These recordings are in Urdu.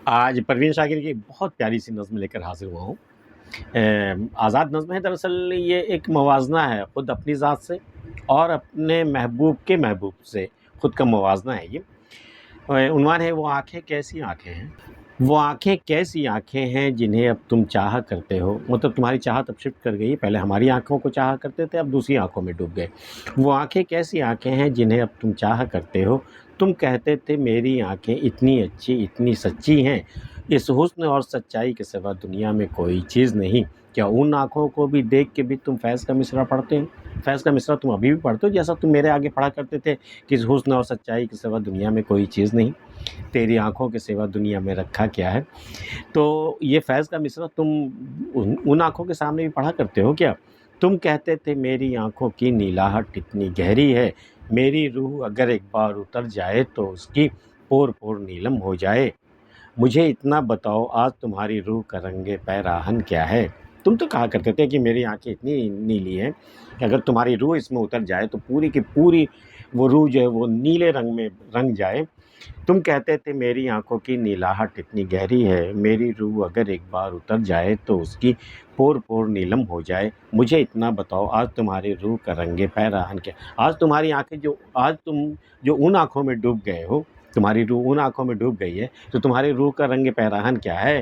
آج پروین شاکر کی بہت پیاری سی نظم لے کر حاضر ہوا ہوں۔ آزاد نظم ہے، دراصل یہ ایک موازنہ ہے خود اپنی ذات سے اور اپنے محبوب کے محبوب سے، خود کا موازنہ ہے یہ۔ عنوان ہے وہ آنکھیں کیسی آنکھیں ہیں، وہ آنکھیں کیسی آنکھیں ہیں جنہیں اب تم چاہا کرتے ہو، مطلب تمہاری چاہت اب شفٹ کر گئی، پہلے ہماری آنکھوں کو چاہا کرتے تھے، اب دوسری آنکھوں میں ڈوب گئے۔ وہ آنکھیں کیسی آنکھیں ہیں جنہیں اب تم چاہا کرتے ہو، تم کہتے تھے میری آنکھیں اتنی اچھی اتنی سچی ہیں، اس حسن اور سچائی کے سوا دنیا میں کوئی چیز نہیں۔ کیا ان آنکھوں کو بھی دیکھ کے بھی تم فیض کا مصرع پڑھتے ہو؟ فیض کا مصرع تم ابھی بھی پڑھتے ہو جیسا تم میرے آگے پڑھا کرتے تھے کہ اس حسن اور سچائی کے سوا دنیا میں کوئی چیز نہیں، تیری آنکھوں کے سوا دنیا میں رکھا کیا ہے۔ تو یہ فیض کا مصرع تم ان آنکھوں کے سامنے بھی پڑھا کرتے ہو کیا؟ تم کہتے تھے میری آنکھوں کی نیلاہٹ اتنی گہری ہے، میری روح اگر ایک بار اتر جائے تو اس کی پور پور نیلم ہو جائے، مجھے اتنا بتاؤ آج تمہاری روح کا رنگ پیراہن کیا ہے۔ تم تو کہا کرتے تھے کہ میری آنکھیں اتنی نیلی ہیں کہ اگر تمہاری روح اس میں اتر جائے تو پوری کی پوری وہ روح جو ہے وہ نیلے رنگ میں رنگ جائے۔ تم کہتے تھے میری آنکھوں کی نیلاہٹ اتنی گہری ہے، میری روح اگر ایک بار اتر جائے تو اس کی پور پور نیلم ہو جائے، مجھے اتنا بتاؤ آج تمہاری روح کا رنگ پیراہن کیا۔ آج تمہاری آنکھیں آج تم جو ان آنکھوں میں ڈوب گئے ہو، تمہاری روح ان آنکھوں میں ڈوب گئی ہے، تو تمہاری روح کا رنگ پیراہن کیا ہے۔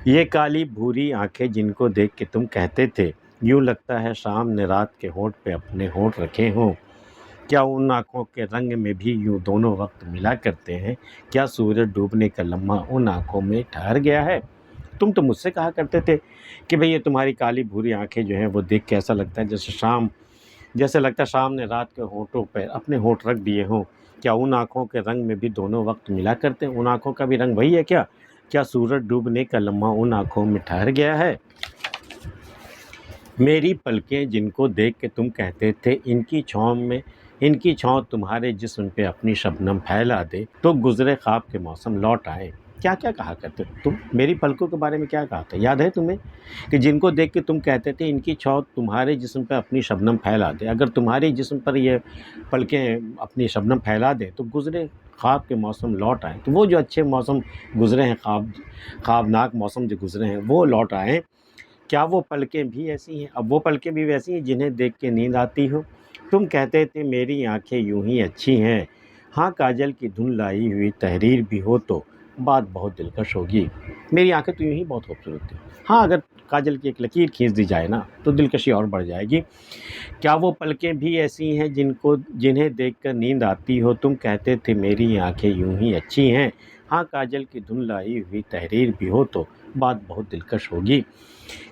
یہ کالی بھوری آنکھیں جن کو دیکھ کے تم کہتے تھے یوں لگتا ہے شام نے رات کے ہونٹ پہ اپنے ہونٹ رکھے ہوں، کیا ان آنکھوں کے رنگ میں بھی یوں دونوں وقت ملا کرتے ہیں، کیا سورج ڈوبنے کا لمحہ ان آنکھوں میں ٹھہر گیا ہے۔ تم تو مجھ سے کہا کرتے تھے کہ بھئی یہ تمہاری کالی بھوری آنکھیں جو ہیں وہ دیکھ کے ایسا لگتا ہے جیسے لگتا ہے شام نے رات کے ہونٹوں پہ اپنے ہونٹ رکھ دیے ہوں، کیا ان آنکھوں کے رنگ میں بھی دونوں وقت ملا کرتے ہیں، ان آنکھوں کا بھی رنگ وہی ہے کیا سورج ڈوبنے کا لمحہ ان آنکھوں میں ٹھہر گیا ہے۔ میری پلکیں جن کو دیکھ کے تم کہتے تھے ان کی چھاؤں تمہارے جسم پہ اپنی شبنم پھیلا دے تو گزرے خواب کے موسم لوٹ آئے۔ کیا کہا کرتے تم میری پلکوں کے بارے میں، کیا کہا تھا یاد ہے تمہیں کہ جن کو دیکھ کے تم کہتے تھے ان کی چھاؤں تمہارے جسم پہ اپنی شبنم پھیلا دے، اگر تمہاری جسم پر یہ پلکیں اپنی شبنم پھیلا دیں تو گزرے خواب کے موسم لوٹ آئیں، تو وہ جو اچھے موسم گزرے ہیں، خوابناک موسم جو گزرے ہیں وہ لوٹ آئیں۔ کیا وہ پلکیں بھی ایسی ہیں، اب وہ پلکیں بھی ویسی ہیں جنہیں دیکھ کے نیند آتی ہو۔ تم کہتے تھے میری آنکھیں یوں ہی اچھی ہیں، ہاں کاجل کی دھن لائی ہوئی تحریر بھی ہو تو بات بہت دلکش ہوگی۔ میری آنکھیں تو یوں ہی بہت خوبصورت تھیں، ہاں اگر کاجل کی ایک لکیر کھینچ دی جائے نا تو دلکشی اور بڑھ جائے گی۔ کیا وہ پلکیں بھی ایسی ہیں جنہیں دیکھ کر نیند آتی ہو۔ تم کہتے تھے میری آنکھیں یوں ہی اچھی ہیں، ہاں کاجل کی دھن لائی ہوئی تحریر بھی ہو تو بات بہت دلکش ہوگی۔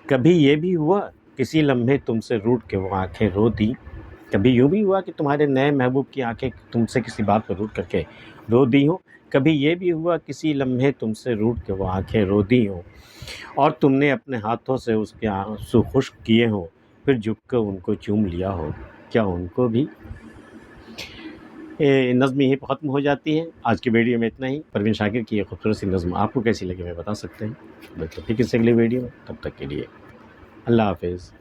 کبھی یہ بھی ہوا کسی لمحے تم سے روٹھ کے وہ آنکھیں رو دیں، کبھی یوں بھی ہوا کہ تمہارے نئے محبوب کی آنکھیں تم سے کسی بات پر روٹھ کر کے رو دی ہوں، کبھی یہ بھی ہوا کسی لمحے تم سے روٹھ کے وہ آنکھیں رو دی ہوں اور تم نے اپنے ہاتھوں سے اس کے آنسو خشک کیے ہوں، پھر جھک کر ان کو چوم لیا ہو، کیا ان کو بھی۔ نظم یہیں پہ ختم ہو جاتی ہے۔ آج کی ویڈیو میں اتنا ہی۔ پروین شاکر کی یہ خوبصورت سی نظم آپ کو کیسی لگی میں بتا سکتے ہیں، بلکہ پھر کسی اگلی ویڈیو میں، تب تک کے لیے اللہ حافظ۔